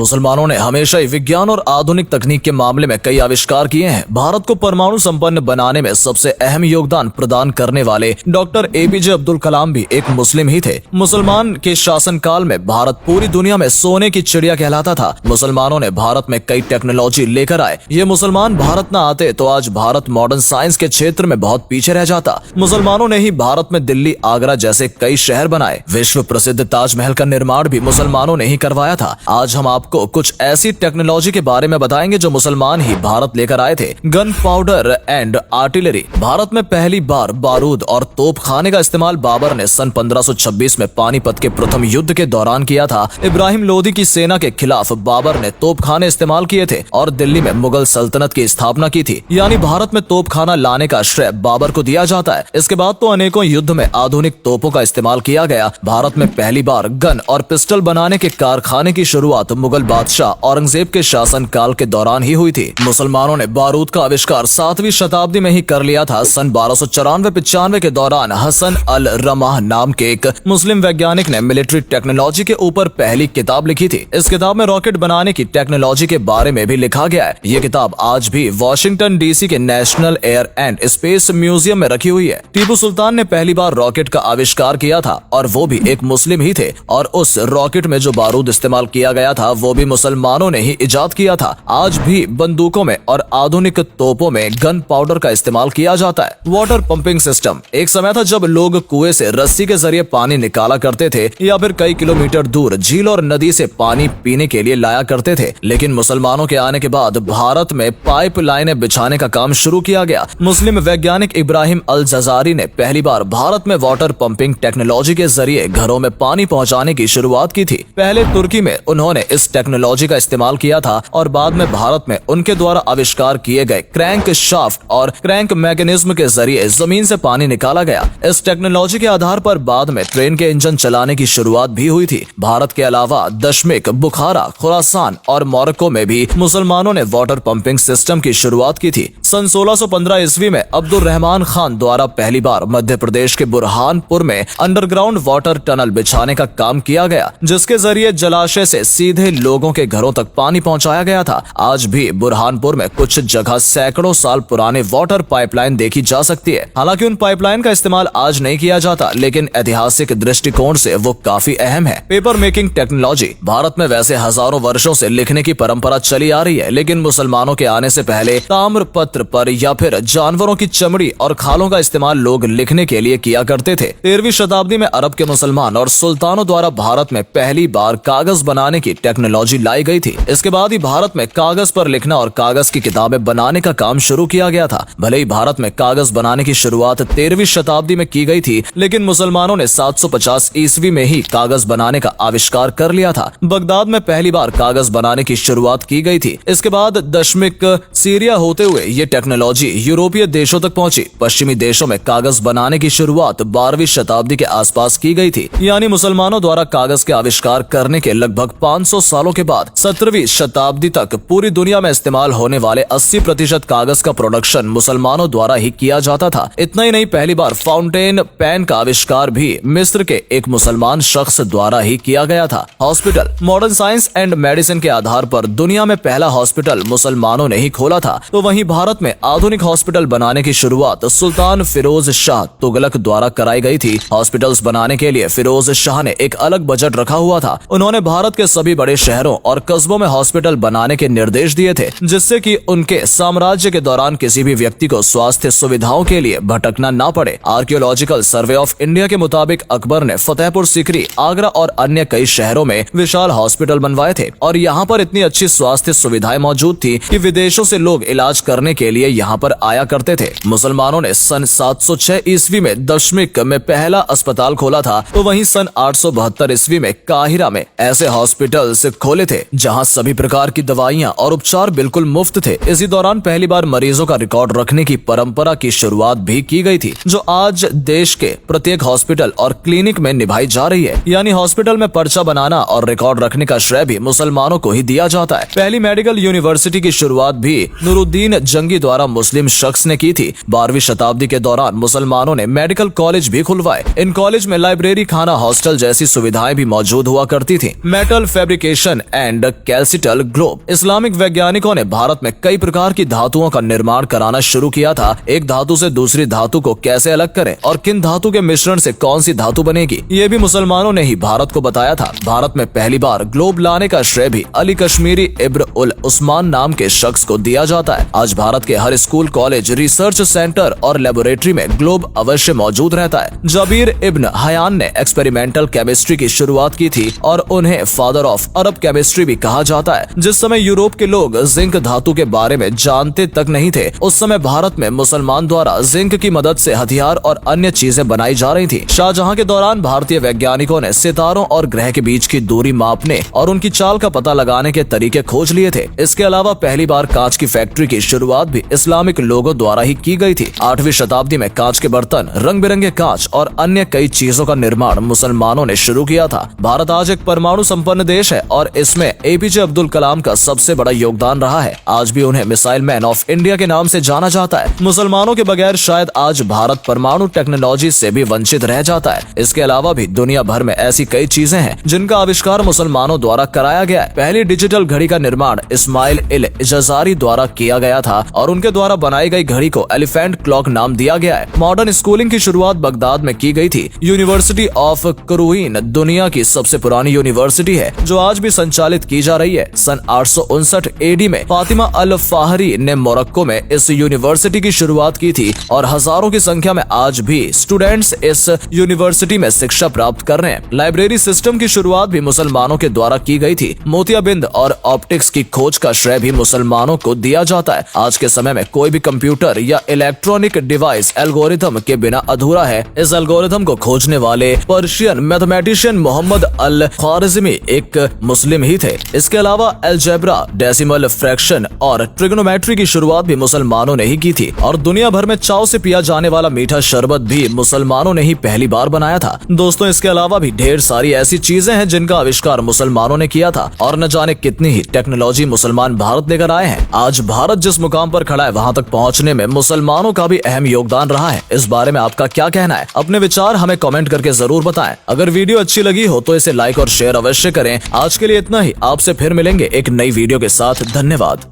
मुसलमानों ने हमेशा ही विज्ञान और आधुनिक तकनीक के मामले में कई आविष्कार किए हैं। भारत को परमाणु संपन्न बनाने में सबसे अहम योगदान प्रदान करने वाले डॉक्टर एपीजे अब्दुल कलाम भी एक मुस्लिम ही थे। मुसलमान के शासनकाल में भारत पूरी दुनिया में सोने की चिड़िया कहलाता था। मुसलमानों ने भारत में कई टेक्नोलॉजी लेकर आए। ये मुसलमान भारत न आते तो आज भारत मॉडर्न साइंस के क्षेत्र में बहुत पीछे रह जाता। मुसलमानों ने ही भारत में दिल्ली, आगरा जैसे कई शहर बनाए। विश्व प्रसिद्ध ताजमहल का निर्माण भी मुसलमानों ने ही करवाया था। आज हम आपको कुछ ऐसी टेक्नोलॉजी के बारे में बताएंगे जो मुसलमान ही भारत लेकर आए थे। Gun powder and artillery. Bharat में पहली बार बारूद और तोप खाने का इस्तेमाल बाबर ने सन 1526 में पानीपत के प्रथम युद्ध के दौरान किया था। इब्राहिम लोदी की सेना के खिलाफ बाबर ने तोप खाने इस्तेमाल किए थे और दिल्ली में मुगल सल्तनत की स्थापना की थी। यानी भारत में तोप खाना लाने का श्रेय बाबर को दिया जाता है। इसके बाद तो अनेकों युद्ध में आधुनिक तोपों का इस्तेमाल किया गया। भारत में पहली बार गन और पिस्टल बनाने के कारखाने की शुरुआत मुगल बादशाह औरंगजेब के शासन काल के दौरान ही हुई थी। मुसलमानों ने बारूद का आविष्कार 7वीं शताब्दी में ही कर लिया था। सन 1294-95 के दौरान हसन अल रमाह नाम के एक मुस्लिम वैज्ञानिक ने मिलिट्री टेक्नोलॉजी के ऊपर पहली किताब लिखी थी। इस किताब में रॉकेट बनाने की टेक्नोलॉजी के बारे में भी लिखा गया है। ये किताब आज भी वॉशिंगटन डीसी के national air and space museum में रखी हुई है। टीपू सुल्तान ने पहली बार रॉकेट का आविष्कार किया था और वो भी एक मुस्लिम ही थे, और उस रॉकेट में जो बारूद इस्तेमाल किया गया था वो भी मुसलमानों ने ही इजाद किया था। आज भी बंदूकों में और आधुनिक तोपों में गन पाउडर का इस्तेमाल किया जाता है। Water pumping system. एक समय था जब लोग कुएं से रस्सी के जरिए पानी निकाला करते थे या फिर कई किलोमीटर दूर झील और नदी से पानी पीने के लिए लाया करते थे। लेकिन मुसलमानों के आने के बाद भारत में पाइप लाइनें बिछाने का काम शुरू किया गया। मुस्लिम वैज्ञानिक इब्राहिम अल जजारी ने पहली बार भारत में वाटर पंपिंग टेक्नोलॉजी के जरिए घरों में पानी पहुंचाने की शुरुआत की थी। पहले तुर्की में उन्होंने इस टेक्नोलॉजी का इस्तेमाल किया था और बाद में भारत में उनके द्वारा आविष्कार किए गए क्रैंक शाफ्ट और क्रैंक मैकेनिज्म के जरिए जमीन से पानी निकाला गया। इस टेक्नोलॉजी के आधार पर बाद में ट्रेन के इंजन चलाने की शुरुआत भी हुई थी। भारत के अलावा दशमिक, बुखारा, खुरासान और मोरक्को में भी मुसलमानों ने वाटर पंपिंग सिस्टम की शुरुआत की थी। सन 1615 ईस्वी में अब्दुल रहमान खान द्वारा पहली बार मध्य प्रदेश के बुरहानपुर में अंडरग्राउंड वाटर टनल बिछाने का काम किया गया, जिसके जरिए जलाशय से सीधे लोगों के घरों तक पानी पहुंचाया गया था। आज भी बुरहानपुर में कुछ जगह सैकड़ों साल पुराने वाटर पाइपलाइन देखी जा सकती है। हालांकि उन पाइपलाइन का इस्तेमाल आज नहीं किया जाता, लेकिन ऐतिहासिक दृष्टिकोण से वो काफी अहम है। Paper making technology. भारत में वैसे हजारों वर्षों से लिखने की परंपरा चली आ रही है, लेकिन मुसलमानों के आने से पहले ताम्र पत्र पर या फिर जानवरों की चमड़ी और खालों का इस्तेमाल लोग लिखने के लिए किया करते थे। 13वीं शताब्दी में अरब के मुसलमान और सुल्तानों द्वारा भारत में पहली बार कागज बनाने की टेक्नोलॉजी लाई गई थी। इसके बाद ही भारत में कागज पर लिखना और कागज की किताबें बनाने का काम शुरू किया गया था। भले ही भारत में कागज बनाने की शुरुआत 13वीं शताब्दी में की गई थी, लेकिन मुसलमानों ने 750 ईस्वी में ही कागज बनाने का आविष्कार कर लिया था। बगदाद में पहली बार कागज बनाने की शुरुआत की गई थी। इसके बाद दशमिक, सीरिया होते हुए ये टेक्नोलॉजी यूरोपीय देशों तक पहुंची। पश्चिमी देशों में कागज बनाने की शुरुआत 12वीं शताब्दी के आसपास की गई थी। यानी मुसलमानों द्वारा कागज के आविष्कार करने के लगभग 500 सालों के बाद 17वीं शताब्दी तक पूरी दुनिया में इस्तेमाल होने वाले 80% कागज का प्रोडक्शन मुसलमानों द्वारा ही किया जाता था। इतना ही नहीं, पहली बार फाउंटेन पेन का आविष्कार भी मिस्र के एक मुसलमान शख्स द्वारा ही किया गया था। Hospital. Modern science and medicine के आधार पर दुनिया में पहला हॉस्पिटल मुसलमानों ने ही खोला था, तो वहीं भारत में आधुनिक हॉस्पिटल बनाने की शुरुआत सुल्तान फिरोज शाह तुगलक द्वारा कराई गई थी। हॉस्पिटल्स बनाने के लिए फिरोज शाह ने एक अलग बजट रखा हुआ था। उन्होंने भारत के सभी बड़े शहरों और कस्बों में हॉस्पिटल बनाने के निर्देश दिए थे, जिससे कि उनके साम्राज्य के दौरान किसी भी व्यक्ति को स्वास्थ्य सुविधाओं के लिए भटकना ना पड़े। आर्कियोलॉजिकल सर्वे ऑफ इंडिया के मुताबिक अकबर ने फतेहपुर सीकरी, आगरा और अन्य कई शहरों में विशाल हॉस्पिटल बनवाए थे और यहाँ पर इतनी अच्छी स्वास्थ्य सुविधाएं मौजूद थी कि विदेशों से लोग इलाज करने के लिए यहाँ पर आया करते थे। मुसलमानों ने सन 706 ईस्वी में दशमिक में पहला अस्पताल खोला था, तो वहीं सन 872 ईस्वी में काहिरा में ऐसे हॉस्पिटल्स खोले थे जहां सभी प्रकार की दवाइयां और उपचार बिल्कुल मुफ्त थे। इसी दौरान पहली बार मरीजों का रिकॉर्ड रखने की परंपरा की शुरुआत भी की गई थी, जो आज देश के प्रत्येक हॉस्पिटल और क्लिनिक में निभाई जा रही है। यानी हॉस्पिटल में पर्चा बनाना और रिकॉर्ड रखने का श्रेय भी मुसलमानों को ही दिया जाता है। पहली मेडिकल यूनिवर्सिटी की शुरुआत भी नूरुद्दीन जंगी द्वारा मुस्लिम शख्स ने की थी। 12वीं शताब्दी के दौरान मुसलमानों ने मेडिकल कॉलेज भी खुलवाए। इन कॉलेज में लाइब्रेरी, खाना, हॉस्टल जैसी सुविधाएं भी मौजूद हुआ करती थी। Metal fabrication crystal and celestial globe. Islamic वैज्ञानिकों ने भारत में कई प्रकार की धातुओं का निर्माण कराना शुरू किया था। एक धातु से दूसरी धातु को कैसे अलग करें और किन धातु के मिश्रण से कौन सी धातु बनेगी, ये भी मुसलमानों ने ही भारत को बताया था। भारत में पहली बार ग्लोब लाने का श्रेय भी अली कश्मीरी इब्न उल उस्मान नाम के शख्स को दिया जाता है। आज भारत के हर स्कूल, कॉलेज, रिसर्च सेंटर और लेबोरेटरी में ग्लोब अवश्य मौजूद रहता है। जबीर इब्न हयान ने एक्सपेरिमेंटल केमिस्ट्री की शुरुआत की थी और उन्हें फादर ऑफ अरब केमिस्ट्री भी कहा जाता है। जिस समय यूरोप के लोग जिंक धातु के बारे में जानते तक नहीं थे, उस समय भारत में मुसलमान द्वारा जिंक की मदद से हथियार और अन्य चीजें बनाई जा रही थी। शाहजहां के दौरान भारतीय वैज्ञानिकों ने सितारों और ग्रह के बीच की दूरी मापने और उनकी चाल का पता लगाने के तरीके खोज लिए थे। इसके अलावा पहली बार कांच की फैक्ट्री की शुरुआत भी इस्लामिक लोगों द्वारा ही की गई थी। 8वीं शताब्दी में कांच के बर्तन, रंग बिरंगे कांच और अन्य कई चीजों का निर्माण मुसलमानों ने शुरू किया था। भारत आज एक परमाणु संपन्न देश है और इसमें एपीजे अब्दुल कलाम का सबसे बड़ा योगदान रहा है। आज भी उन्हें मिसाइल मैन ऑफ इंडिया के नाम से जाना जाता है। मुसलमानों के बगैर शायद आज भारत परमाणु टेक्नोलॉजी से भी वंचित रह जाता है। इसके अलावा भी दुनिया भर में ऐसी कई चीजें हैं जिनका आविष्कार मुसलमानों द्वारा कराया गया है। पहली डिजिटल घड़ी का निर्माण इस्माइल इल जजारी द्वारा किया गया था और उनके द्वारा बनाई गई घड़ी को एलिफेंट क्लॉक नाम दिया गया है। मॉडर्न स्कूलिंग की शुरुआत बगदाद में की गई थी। यूनिवर्सिटी ऑफ करूइन दुनिया की सबसे पुरानी यूनिवर्सिटी है जो आज भी संचालित की जा रही है। सन 859 एडी में फातिमा अल फाहरी ने मोरक्को में इस यूनिवर्सिटी की शुरुआत की थी और हजारों की संख्या में आज भी स्टूडेंट्स इस यूनिवर्सिटी में शिक्षा प्राप्त कर रहे हैं। लाइब्रेरी सिस्टम की शुरुआत भी मुसलमानों के द्वारा की गई थी। मोतियाबिंद और ऑप्टिक्स की खोज का श्रेय भी मुसलमानों को दिया जाता है। आज के समय में कोई भी कंप्यूटर या इलेक्ट्रॉनिक डिवाइस एल्गोरिथम के बिना अधूरा है। इस एल्गोरिथम को खोजने वाले पर्शियन मैथमेटिशियन मोहम्मद अल ख्वारिज़मी एक मुस्लिम ही थे। इसके अलावा अलजेब्रा, डेसिमल फ्रैक्शन और ट्रिग्नोमेट्री की शुरुआत भी मुसलमानों ने ही की थी और दुनिया भर में चाव से पिया जाने वाला मीठा शरबत भी मुसलमानों ने ही पहली बार बनाया था। दोस्तों, इसके अलावा भी ढेर सारी ऐसी चीजें हैं जिनका आविष्कार मुसलमानों ने किया था और न जाने कितनी ही टेक्नोलॉजी मुसलमान भारत लेकर आए हैं। आज भारत जिस मुकाम पर खड़ा है वहाँ तक पहुँचने में मुसलमानों का भी अहम योगदान रहा है। इस बारे में आपका क्या कहना है? अपने विचार हमें कमेंट करके जरूर बताएं। अगर वीडियो अच्छी लगी हो तो इसे लाइक और शेयर अवश्य करें। आज के लिए इतना ही। आपसे फिर मिलेंगे एक नई वीडियो के साथ। धन्यवाद।